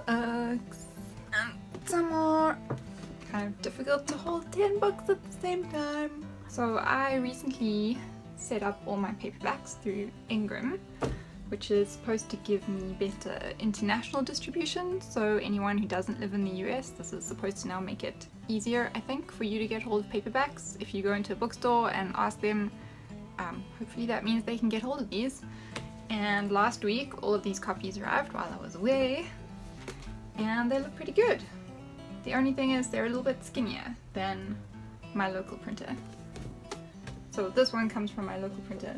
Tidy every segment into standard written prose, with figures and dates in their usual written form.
books and some more. Kind of difficult to hold 10 books at the same time. So I recently set up all my paperbacks through Ingram, which is supposed to give me better international distribution. So anyone who doesn't live in the US, this is supposed to now make it easier, I think, for you to get hold of paperbacks. If you go into a bookstore and ask them, hopefully that means they can get hold of these. And last week all of these copies arrived while I was away, and they look pretty good. The only thing is they're a little bit skinnier than my local printer. So this one comes from my local printer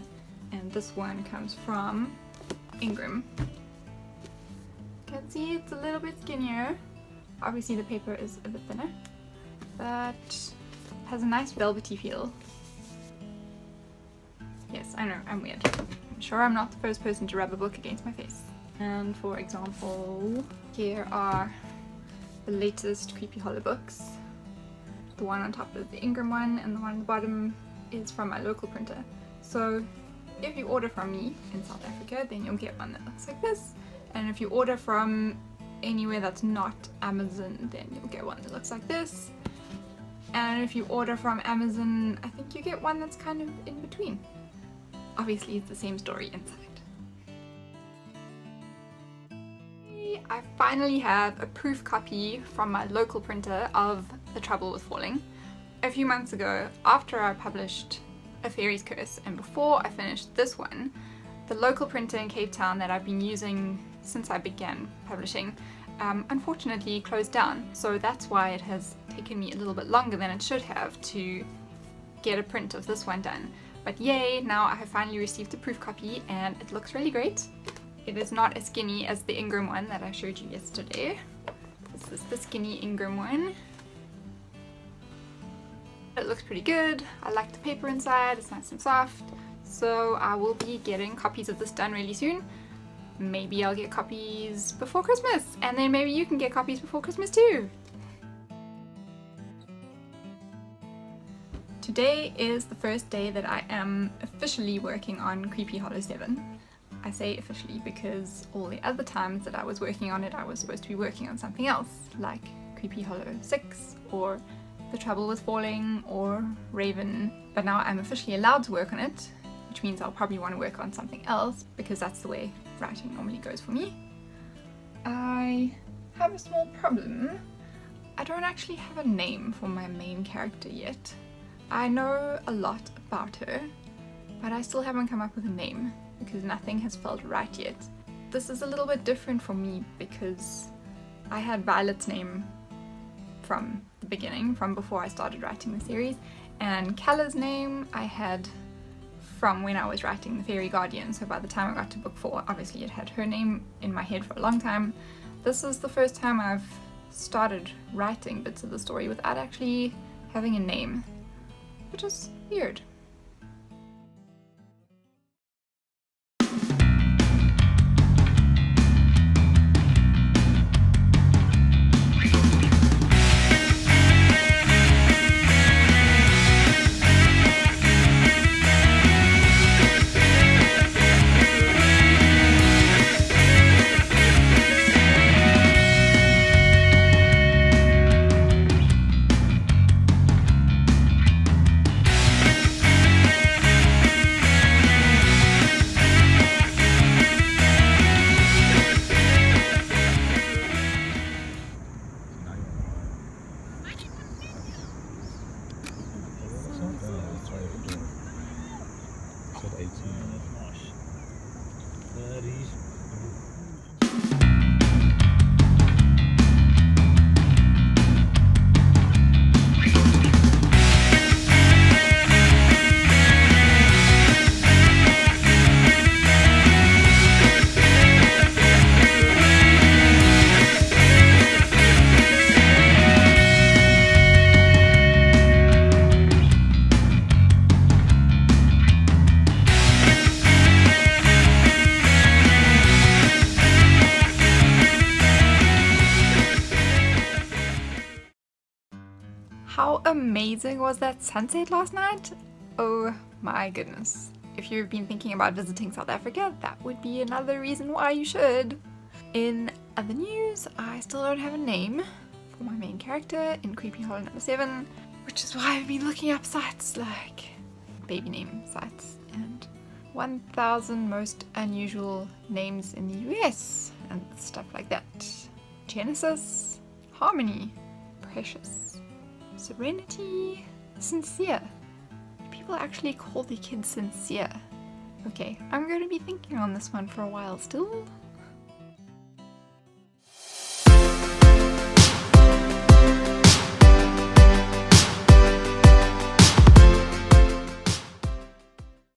and this one comes from Ingram. You can see it's a little bit skinnier. Obviously the paper is a bit thinner, but has a nice velvety feel. Yes, I know, I'm weird. I'm sure I'm not the first person to rub a book against my face. And for example, here are the latest Creepy Hollow books. The one on top is the Ingram one, and the one on the bottom is from my local printer. So if you order from me in South Africa, then you'll get one that looks like this. And if you order from anywhere that's not Amazon, then you'll get one that looks like this. And if you order from Amazon, I think you get one that's kind of in between. Obviously it's the same story inside. I finally have a proof copy from my local printer of The Trouble with Falling. A few months ago, after I published A Fairy's Curse and before I finished this one, the local printer in Cape Town that I've been using since I began publishing unfortunately closed down. So that's why it has taken me a little bit longer than it should have to get a print of this one done. But yay, now I have finally received a proof copy and it looks really great. It is not as skinny as the Ingram one that I showed you yesterday. This is the skinny Ingram one. It looks pretty good. I like the paper inside, it's nice and soft. So I will be getting copies of this done really soon. Maybe I'll get copies before Christmas, and then maybe you can get copies before Christmas too. Today is the first day that I am officially working on Creepy Hollow 7. I say officially because all the other times that I was working on it, I was supposed to be working on something else, like Creepy Hollow 6 or The Trouble with Falling or Raven. But now I'm officially allowed to work on it, which means I'll probably want to work on something else because that's the way writing normally goes for me. I have a small problem. I don't actually have a name for my main character yet. I know a lot about her, but I still haven't come up with a name because nothing has felt right yet. This is a little bit different for me because I had Violet's name from the beginning, from before I started writing the series, and Calla's name I had from when I was writing The Fairy Guardian, so by the time I got to book 4, obviously it had her name in my head for a long time. This is the first time I've started writing bits of the story without actually having a name, which is weird. How amazing was that sunset last night? Oh my goodness. If you've been thinking about visiting South Africa, that would be another reason why you should. In other news, I still don't have a name for my main character in Creepy Hollow number 7, which is why I've been looking up sites like baby name sites and 1000 most unusual names in the US and stuff like that. Genesis, Harmony, Precious, Serenity, Sincere. Do people actually call their kids Sincere? Okay, I'm going to be thinking on this one for a while still.